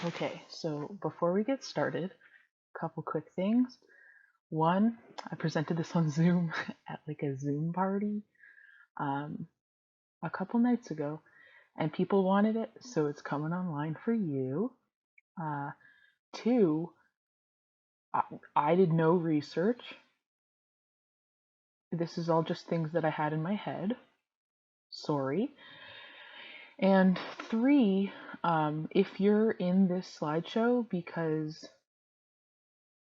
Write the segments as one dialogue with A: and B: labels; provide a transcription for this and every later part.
A: Okay, so before we get started, a couple quick things. One, I presented this on Zoom at like a Zoom party um, a couple nights ago, and people wanted it, so it's coming online for you. Uh, Two, I, I did no research. This is all just things that I had in my head. Sorry. And three, if you're in this slideshow because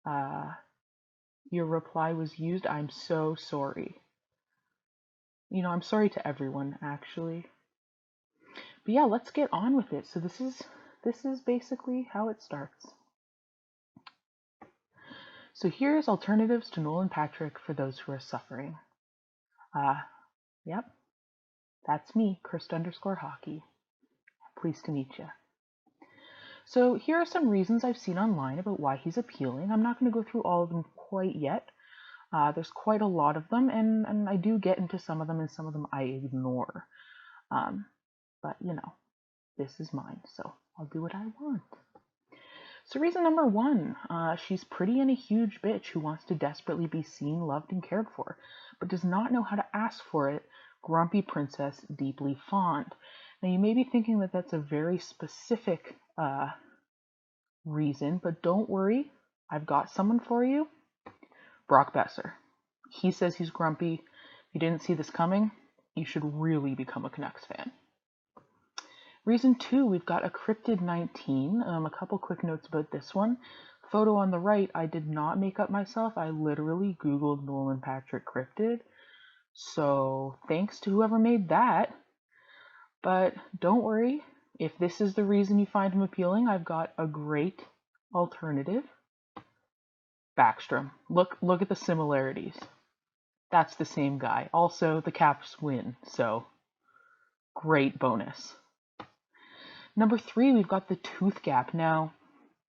A: uh, your reply was used, I'm so sorry. I'm sorry to everyone actually. But yeah, let's get on with it. So this is basically how it starts. So here's alternatives to Nolan Patrick for those who are suffering. Uh, yep, that's me, Christ_hockey. Pleased to meet you. So here are some reasons I've seen online about why he's appealing. I'm not going to go through all of them quite yet. There's quite a lot of them, and I do get into some of them, and some of them I ignore. But this is mine, so I'll do what I want. So reason number one, she's pretty and a huge bitch who wants to desperately be seen, loved, and cared for, but does not know how to ask for it. Grumpy princess, deeply fond. Now you may be thinking that that's a very specific reason, but don't worry, I've got someone for you. Brock Besser. He says he's grumpy. If you didn't see this coming, you should really become a Canucks fan. Reason two, we've got a Cryptid 19. A couple quick notes about this one. Photo on the right, I did not make up myself. I literally Googled Nolan Patrick Cryptid. So thanks to whoever made that. But don't worry, if this is the reason you find him appealing, I've got a great alternative. Backstrom. Look at the similarities. That's the same guy. Also, the Caps win, so great bonus. Number three, we've got the tooth gap. Now,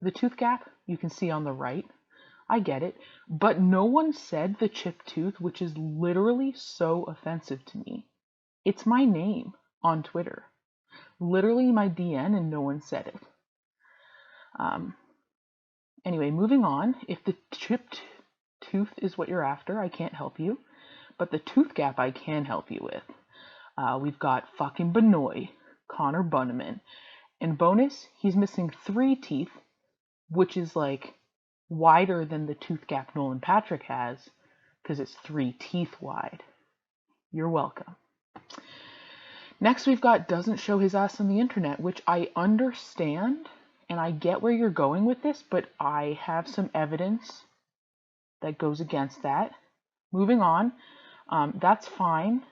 A: the tooth gap you can see on the right. I get it, but no one said the chipped tooth, which is literally so offensive to me. It's my name on Twitter. Literally my DN, and no one said it. Anyway, moving on. If the chipped tooth is what you're after, I can't help you. But the tooth gap I can help you with. We've got fucking Benoit, Connor Bunnaman. And bonus, he's missing 3 teeth, which is like wider than the tooth gap Nolan Patrick has, because it's 3 teeth wide. You're welcome. Next, we've got doesn't show his ass on the internet, which I understand, and I get where you're going with this, but I have some evidence that goes against that. Moving on, that's fine.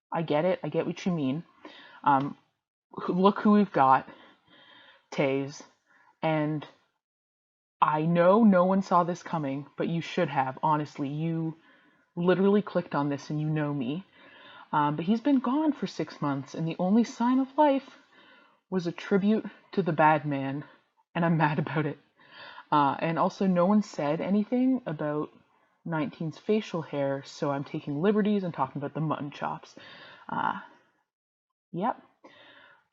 A: I get it. I get what you mean. Look who we've got, Taze, and I know no one saw this coming, but you should have, honestly. You literally clicked on this and you know me. But he's been gone for 6 months, and the only sign of life was a tribute to the bad man, and I'm mad about it. And also, no one said anything about 19's facial hair, so I'm taking liberties and talking about the mutton chops. Yep.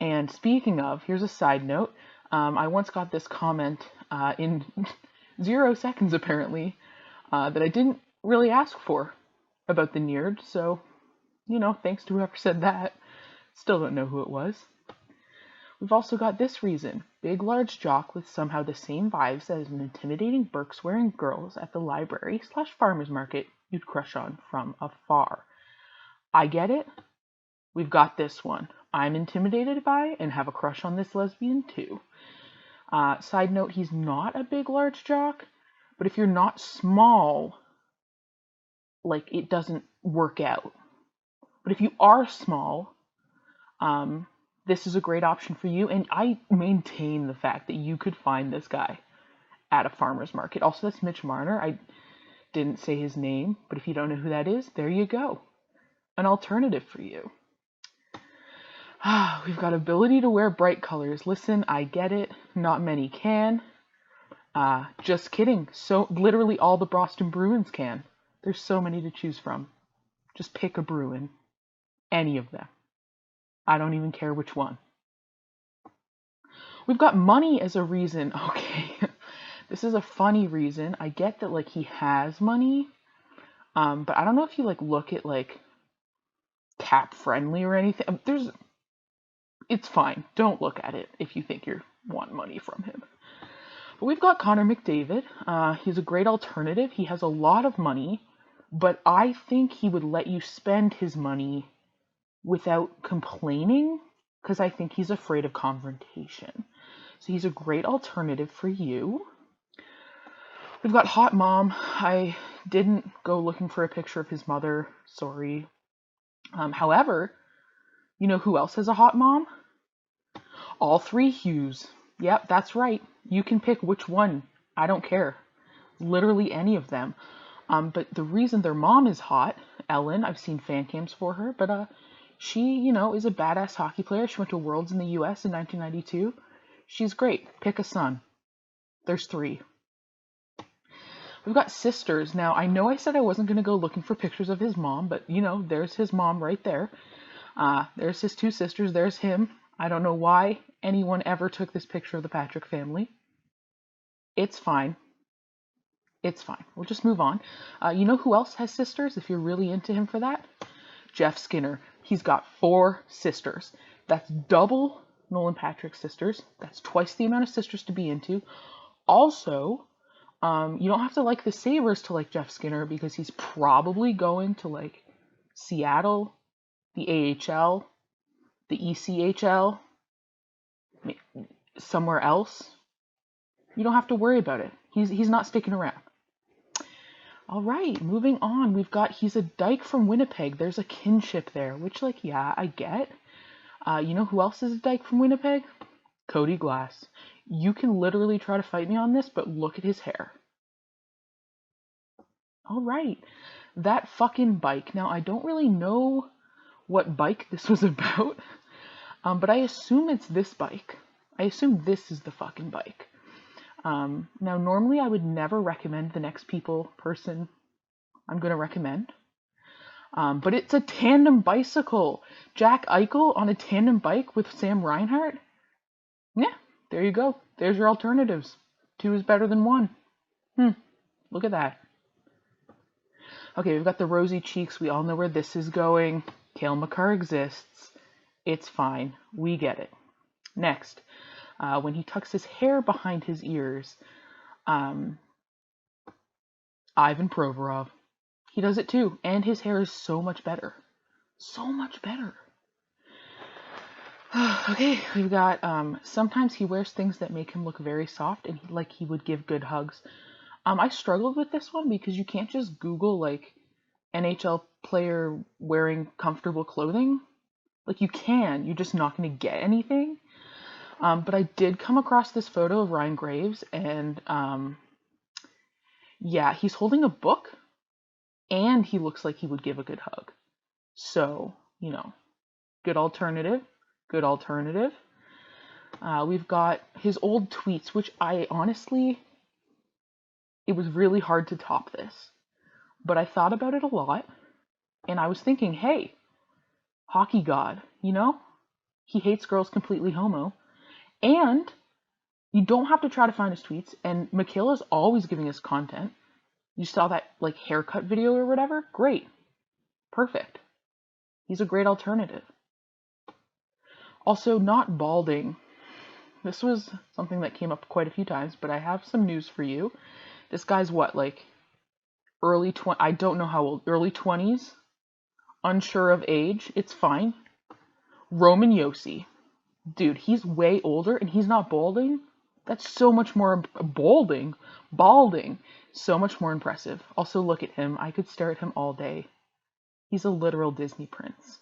A: And speaking of, here's a side note. I once got this comment in 0 seconds, apparently, that I didn't really ask for about the Neard, so, thanks to whoever said that. Still don't know who it was. We've also got this reason. Big, large jock with somehow the same vibes as an intimidating Burks wearing girls at the library/farmer's market you'd crush on from afar. I get it. We've got this one. I'm intimidated by and have a crush on this lesbian too. Side note, he's not a big, large jock, but if you're not small, like, it doesn't work out. But if you are small, this is a great option for you, and I maintain the fact that you could find this guy at a farmer's market. Also, that's Mitch Marner. I didn't say his name, but if you don't know who that is, there you go. An alternative for you. We've got ability to wear bright colors. Listen, I get it. Not many can. Just kidding. So literally all the Boston Bruins can. There's so many to choose from. Just pick a Bruin. Any of them. I don't even care which one. We've got money as a reason. Okay. This is a funny reason. I get that like he has money. But I don't know if you like look at like cap friendly or anything. It's fine. Don't look at it if you think you want money from him. But we've got Connor McDavid. He's a great alternative. He has a lot of money, but I think he would let you spend his money without complaining because I think he's afraid of confrontation. So he's a great alternative for you. We've got Hot Mom. I didn't go looking for a picture of his mother. Sorry. However, you know who else has a hot mom? All three Hughes. Yep, that's right. You can pick which one. I don't care. Literally any of them. But the reason their mom is hot, Ellen, I've seen fan cams for her, but she, you know, is a badass hockey player. She went to Worlds in the US in 1992. She's great. Pick a son. There's three. We've got sisters. Now, I know I said I wasn't going to go looking for pictures of his mom, but, you know, there's his mom right there. There's his two sisters. There's him. I don't know why anyone ever took this picture of the Patrick family. It's fine. It's fine. We'll just move on. You know who else has sisters, if you're really into him for that? Jeff Skinner. He's got 4 sisters. That's double Nolan Patrick's sisters. That's twice the amount of sisters to be into. Also, you don't have to like the Sabres to like Jeff Skinner because he's probably going to like Seattle, the AHL, the ECHL, somewhere else. You don't have to worry about it. He's not sticking around. All right, moving on. He's a dyke from Winnipeg. There's a kinship there, which like, yeah, I get. You know who else is a dyke from Winnipeg? Cody Glass. You can literally try to fight me on this, but look at his hair. All right, that fucking bike. Now, I don't really know what bike this was about, but I assume it's this bike. I assume this is the fucking bike. Now, normally I would never recommend the next person I'm going to recommend, but it's a tandem bicycle. Jack Eichel on a tandem bike with Sam Reinhart? Yeah, there you go. There's your alternatives. 2 is better than 1. Look at that. Okay, we've got the rosy cheeks. We all know where this is going. Cale Makar exists. It's fine. We get it. Next, when he tucks his hair behind his ears, Ivan Provorov. He does it too, and his hair is so much better. So much better. Okay, we've got, sometimes he wears things that make him look very soft, and he would give good hugs. I struggled with this one because you can't just Google, like, NHL player wearing comfortable clothing. Like, you can, you're just not going to get anything. But I did come across this photo of Ryan Graves, and, yeah, he's holding a book, and he looks like he would give a good hug. So, you know, good alternative. Good alternative. We've got his old tweets, which I honestly, it was really hard to top this. But I thought about it a lot, and I was thinking, hey, hockey god, you know? He hates girls completely homo. And you don't have to try to find his tweets, and Michaela's always giving us content. You saw that, like, haircut video or whatever? Great. Perfect. He's a great alternative. Also, not balding. This was something that came up quite a few times, but I have some news for you. This guy's what, like, I don't know how old, early 20s? Unsure of age? It's fine. Roman Josi. Dude, he's way older and he's not balding. That's so much more balding. So much more impressive. Also, look at him. I could stare at him all day. He's a literal Disney prince.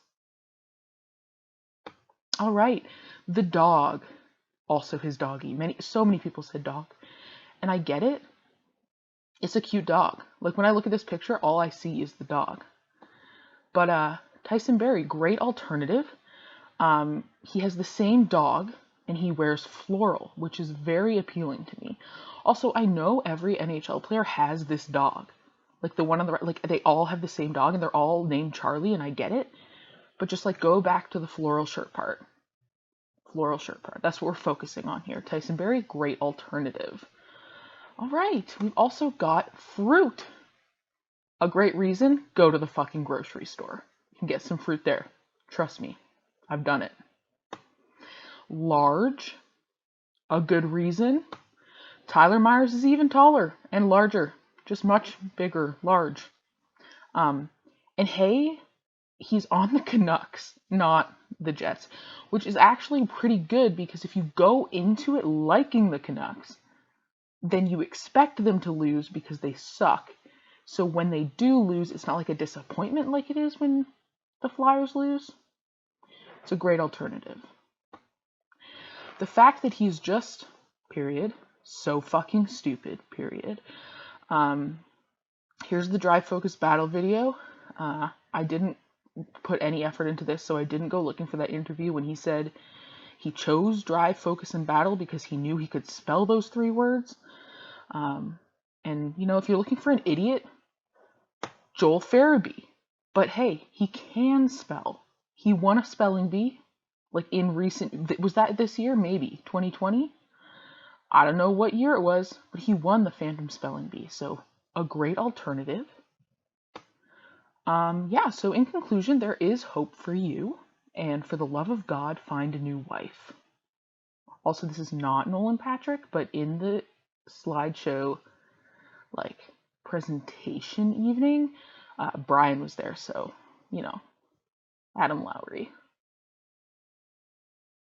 A: All right, the dog. Also his doggy. So many people said dog. And I get it. It's a cute dog. Like, when I look at this picture, all I see is the dog. But Tyson Barrie, great alternative. He has the same dog, and he wears floral, which is very appealing to me. Also, I know every NHL player has this dog. Like, the one on the right, like, they all have the same dog, and they're all named Charlie, and I get it. But just, like, go back to the floral shirt part. Floral Shirt Party. That's what we're focusing on here. Tyson Berry, great alternative. All right, we've also got fruit. A great reason, go to the fucking grocery store. You can get some fruit there. Trust me, I've done it. Large, a good reason. Tyler Myers is even taller and larger, just much bigger, large. And hey, he's on the Canucks, not the Jets, which is actually pretty good because if you go into it liking the Canucks, then you expect them to lose because they suck. So when they do lose, it's not like a disappointment like it is when the Flyers lose. It's a great alternative. The fact that he's just, period, so fucking stupid, period. Here's the Drive Focus Battle video. I didn't put any effort into this, so I didn't go looking for that interview when he said he chose Drive, Focus, and Battle because he knew he could spell those 3 words. And, you know, if you're looking for an idiot, Joel Farabee. But hey, he can spell. He won a spelling bee, like in recent, was that this year? Maybe, 2020? I don't know what year it was, but he won the Phantom Spelling Bee, so a great alternative. Yeah, so in conclusion, there is hope for you, and for the love of God, find a new wife. Also, this is not Nolan Patrick, but in the slideshow, like, presentation evening, Brian was there, so, you know, Adam Lowry.